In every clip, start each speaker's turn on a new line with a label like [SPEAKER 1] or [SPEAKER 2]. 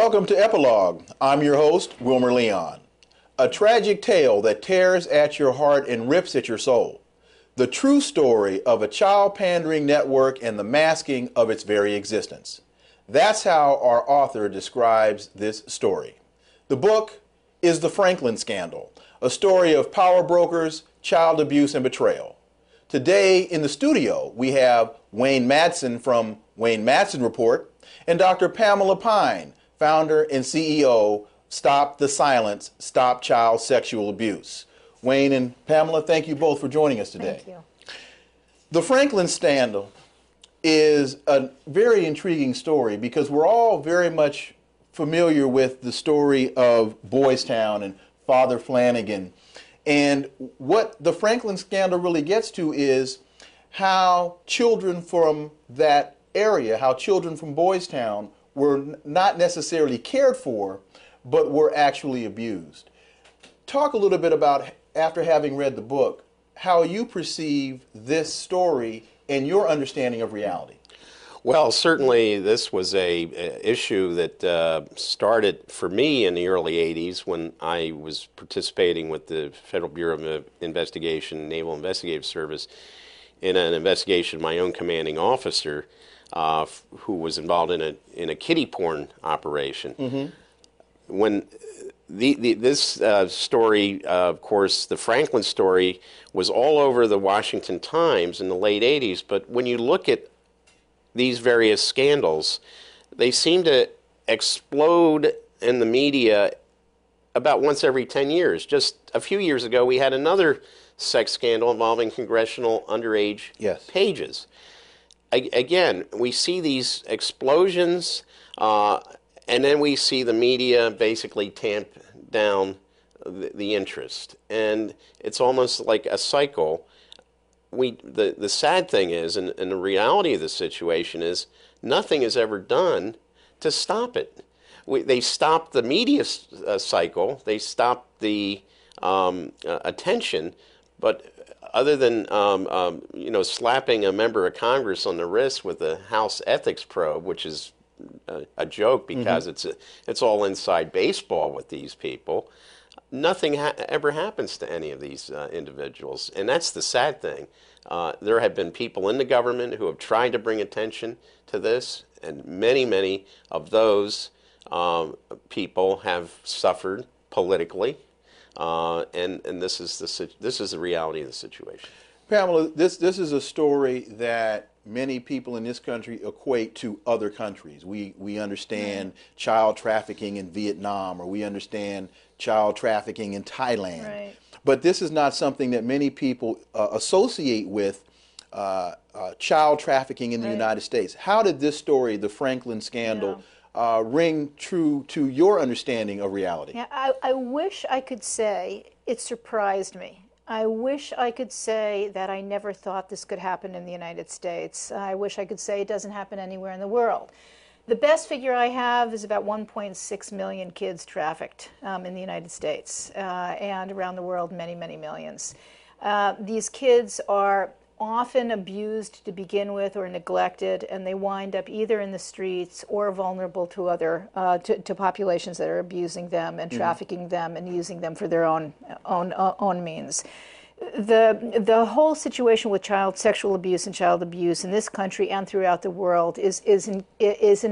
[SPEAKER 1] Welcome to Epilogue. I'm your host, Wilmer Leon. A tragic tale that tears at your heart and rips at your soul. The true story of a child pandering network and the masking of its very existence. That's how our author describes this story. The book is The Franklin Scandal, a story of power brokers, child abuse, and betrayal. Today in the studio, we have Wayne Madsen from Wayne Madsen Report and Dr. Pamela Pine, founder and CEO, Stop the Silence, Stop Child Sexual Abuse. Wayne and Pamela, thank you both for joining us today.
[SPEAKER 2] Thank you.
[SPEAKER 1] The Franklin Scandal is a very intriguing story because we're all very much familiar with the story of Boys Town and Father Flanagan. And what the Franklin Scandal really gets to is how children from that area, how children from Boys Town were not necessarily cared for, but were actually abused. Talk a little bit about, after having read the book, how you perceive this story and your understanding of reality.
[SPEAKER 3] Well, certainly this was a issue that started for me in the early 80s when I was participating with the Federal Bureau of Investigation, Naval Investigative Service, in an investigation of my own commanding officer who was involved in a kiddie porn operation. Mm-hmm. When this story, of course, the Franklin story, was all over the Washington Times in the late 80s, but when you look at these various scandals, they seem to explode in the media about once every 10 years. Just a few years ago, we had another sex scandal involving congressional underage pages. Again, we see these explosions, and then we see the media basically tamp down the interest. And it's almost like a cycle. The sad thing is, and the reality of the situation is, nothing is ever done to stop it. They stopped the media cycle, they stopped the attention, but other than slapping a member of Congress on the wrist with a House ethics probe, which is a joke because it's all inside baseball with these people, nothing ever happens to any of these individuals, and that's the sad thing. There have been people in the government who have tried to bring attention to this, and many of those people have suffered politically. And this is the reality of the situation.
[SPEAKER 1] Pamela, this is a story that many people in this country equate to other countries. We understand child trafficking in Vietnam, or we understand child trafficking in Thailand. Right. But this is not something that many people associate with child trafficking in the United States. How did this story, the Franklin Scandal, ring true to your understanding of reality?
[SPEAKER 2] Yeah, I wish I could say it surprised me. I wish I could say that I never thought this could happen in the United States. I wish I could say it doesn't happen anywhere in the world. The best figure I have is about 1.6 million kids trafficked in the United States, and around the world many millions. These kids are often abused to begin with or neglected, and they wind up either in the streets or vulnerable to other to populations that are abusing them and trafficking them and using them for their own means. The whole situation with child sexual abuse and child abuse in this country and throughout the world is in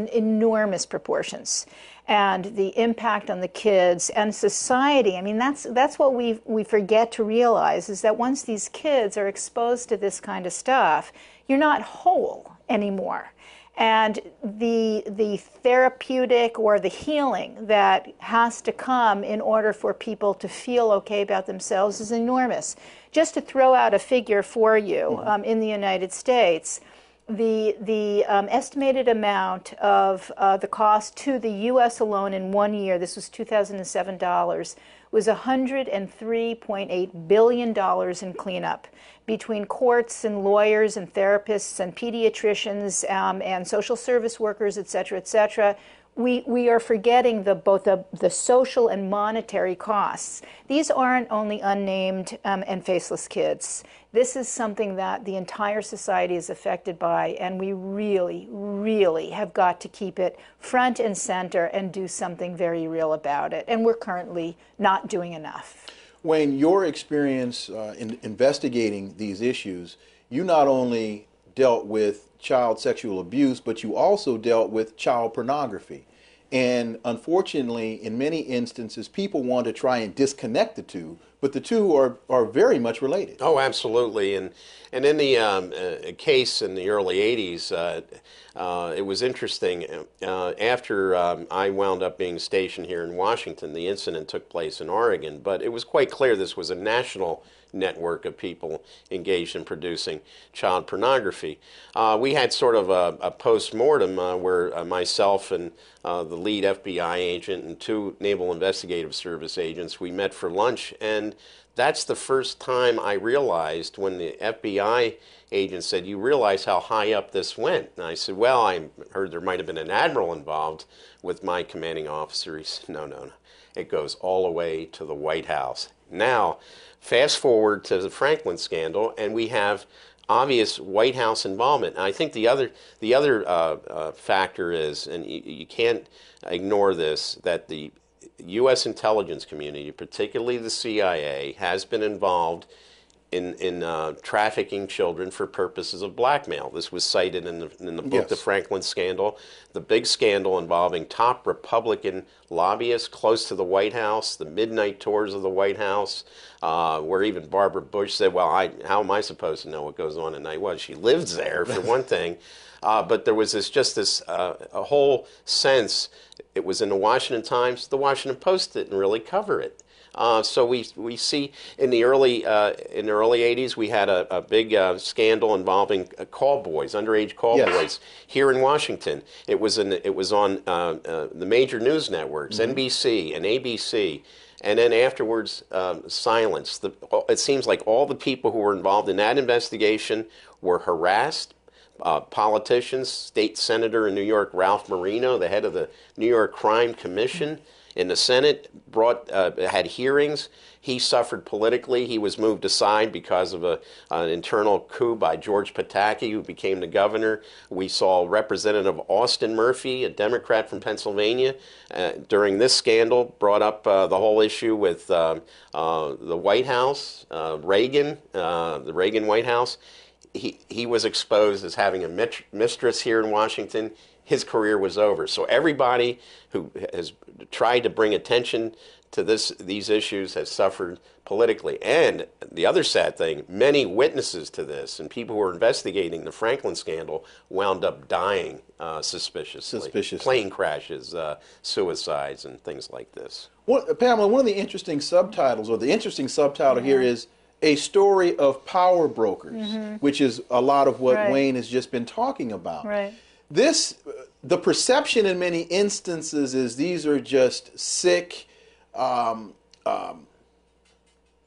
[SPEAKER 2] enormous proportions. And the impact on the kids and society, I mean, that's what we forget to realize, is that once these kids are exposed to this kind of stuff, you're not whole anymore. And the therapeutic or the healing that has to come in order for people to feel okay about themselves is enormous. Just to throw out a figure for you, in the United States, the estimated amount of the cost to the U.S. alone in 1 year, this was 2007 dollars, was $103.8 billion in cleanup between courts and lawyers and therapists and pediatricians and social service workers, et cetera, we are forgetting both the social and monetary costs. These aren't only unnamed and faceless kids. This is something that the entire society is affected by, and we really, really have got to keep it front and center and do something very real about it. And we're currently not doing enough.
[SPEAKER 1] Wayne, your experience in investigating these issues, you not only dealt with child sexual abuse, but you also dealt with child pornography. And unfortunately, in many instances, people want to try and disconnect the two, but the two are very much related.
[SPEAKER 3] Oh, absolutely. And in the case in the early 80s, it was interesting. After I wound up being stationed here in Washington, the incident took place in Oregon, but it was quite clear this was a national network of people engaged in producing child pornography. We had sort of a post-mortem where myself and the lead FBI agent and 2 Naval Investigative Service agents, we met for lunch, and that's the first time I realized when the FBI agent said, "You realize how high up this went?" And I said, "Well, I heard there might have been an admiral involved with my commanding officer." He said, no, no, no. It goes all the way to the White House. Now, fast forward to the Franklin scandal, and we have obvious White House involvement. And I think the other factor is, and you can't ignore this, that the U.S. intelligence community, particularly the CIA, has been involved in trafficking children for purposes of blackmail. This was cited in the book,
[SPEAKER 1] Yes.
[SPEAKER 3] The Franklin Scandal, the big scandal involving top Republican lobbyists close to the White House, the midnight tours of the White House, where even Barbara Bush said, well, how am I supposed to know what goes on at night? Well, she lives there, for one thing. But there was this a whole sense. It was in the Washington Times. The Washington Post didn't really cover it. So we see in the early 80s we had a big scandal involving call boys, underage call
[SPEAKER 1] Yes.
[SPEAKER 3] boys here in Washington. It was on the major news networks, NBC and ABC. And then afterwards, silence. It seems like all the people who were involved in that investigation were harassed. Politicians, state senator in New York, Ralph Marino, the head of the New York Crime Commission in the Senate, had hearings. He suffered politically. He was moved aside because of an internal coup by George Pataki, who became the governor. We saw Representative Austin Murphy, a Democrat from Pennsylvania, during this scandal, brought up the whole issue with the White House, Reagan, the Reagan White House. He was exposed as having a mistress here in Washington. His career was over. So everybody who has tried to bring attention to these issues has suffered politically. And the other sad thing, many witnesses to this and people who were investigating the Franklin scandal wound up dying suspiciously. Plane crashes, suicides, and things like this.
[SPEAKER 1] Pamela, one of the interesting subtitles, or the interesting subtitle here is A Story of Power Brokers, which is a lot of what Wayne has just been talking about.
[SPEAKER 2] Right.
[SPEAKER 1] The perception in many instances is these are just sick,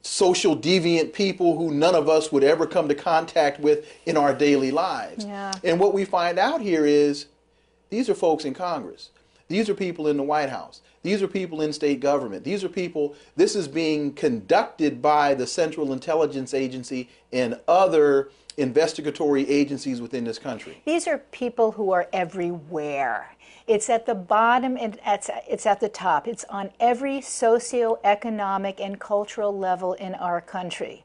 [SPEAKER 1] social deviant people who none of us would ever come to contact with in our daily lives.
[SPEAKER 2] Yeah.
[SPEAKER 1] And what we find out here is these are folks in Congress. These are people in the White House. These are people in state government. These are people, this is being conducted by the Central Intelligence Agency and other investigatory agencies within this country.
[SPEAKER 2] These are people who are everywhere. It's at the bottom and it's at the top. It's on every socioeconomic and cultural level in our country.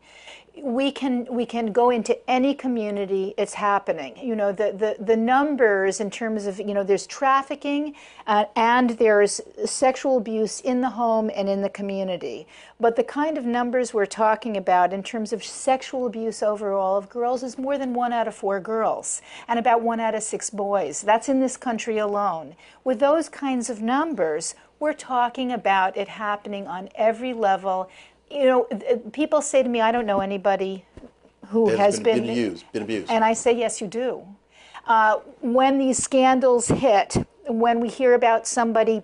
[SPEAKER 2] We can go into any community, it's happening. You know, the numbers in terms of, you know, there's trafficking and there's sexual abuse in the home and in the community. But the kind of numbers we're talking about in terms of sexual abuse overall of girls is more than 1 out of 4 girls and about 1 out of 6 boys. That's in this country alone. With those kinds of numbers, we're talking about it happening on every level. You know, people say to me, I don't know anybody who has been
[SPEAKER 1] abused.
[SPEAKER 2] And I say, yes, you do. When these scandals hit, when we hear about somebody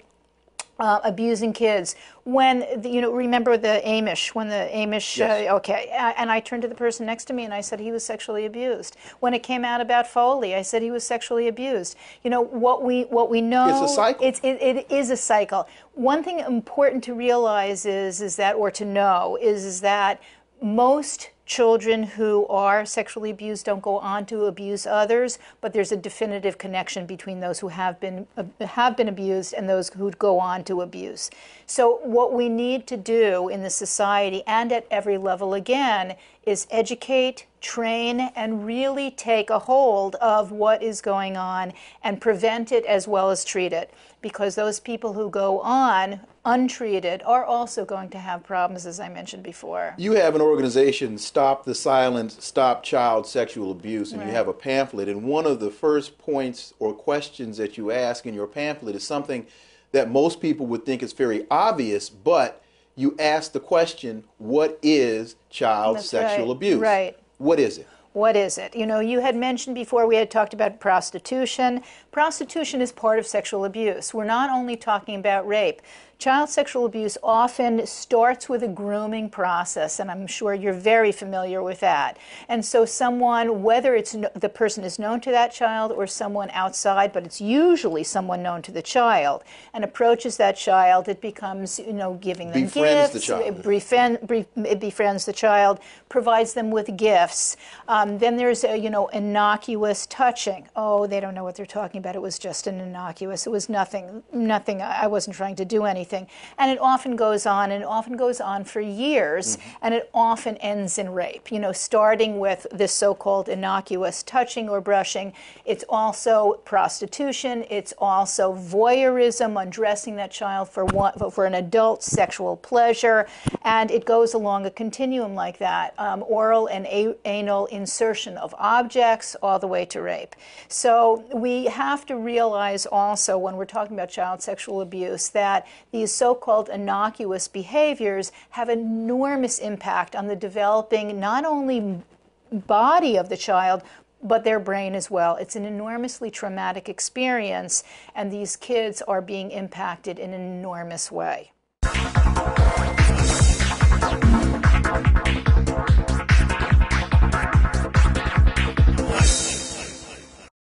[SPEAKER 2] abusing kids. When, remember the Amish, when the Amish,
[SPEAKER 1] Yes.
[SPEAKER 2] okay, and I turned to the person next to me and I said he was sexually abused. When it came out about Foley, I said he was sexually abused. What we know.
[SPEAKER 1] It's a cycle.
[SPEAKER 2] It is a cycle. One thing important to realize is that, or to know, is that most children who are sexually abused don't go on to abuse others, but there's a definitive connection between those who have been abused and those who go on to abuse. So what we need to do in the society and at every level, again, is educate, train, and really take a hold of what is going on and prevent it as well as treat it. Because those people who go on untreated are also going to have problems, as I mentioned before.
[SPEAKER 1] You have an organization, Stop the Silence, Stop Child Sexual Abuse, and
[SPEAKER 2] Right.
[SPEAKER 1] you have a pamphlet. And one of the first points or questions that you ask in your pamphlet is something that most people would think is very obvious, but you ask the question, what is child
[SPEAKER 2] That's
[SPEAKER 1] sexual
[SPEAKER 2] right.
[SPEAKER 1] abuse?
[SPEAKER 2] Right.
[SPEAKER 1] What is it?
[SPEAKER 2] What is it? You had mentioned before, we had talked about prostitution. Prostitution is part of sexual abuse. We're not only talking about rape. Child sexual abuse often starts with a grooming process, and I'm sure you're very familiar with that. And so someone, whether the person is known to that child or someone outside, but it's usually someone known to the child, and approaches that child, it becomes, giving them
[SPEAKER 1] Befriends
[SPEAKER 2] gifts.
[SPEAKER 1] the child.
[SPEAKER 2] It befriends the child, provides them with gifts. Then there's, innocuous touching. Oh, they don't know what they're talking about. It was just an innocuous. It was nothing. I wasn't trying to do anything. And it often goes on, and it often goes on for years, and it often ends in rape. Starting with this so-called innocuous touching or brushing. It's also prostitution. It's also voyeurism, undressing that child for an adult sexual pleasure, and it goes along a continuum like that. Oral and anal insertion of objects all the way to rape. So we have to realize also, when we're talking about child sexual abuse, that these so-called innocuous behaviors have enormous impact on the developing not only body of the child, but their brain as well. It's an enormously traumatic experience, and these kids are being impacted in an enormous way.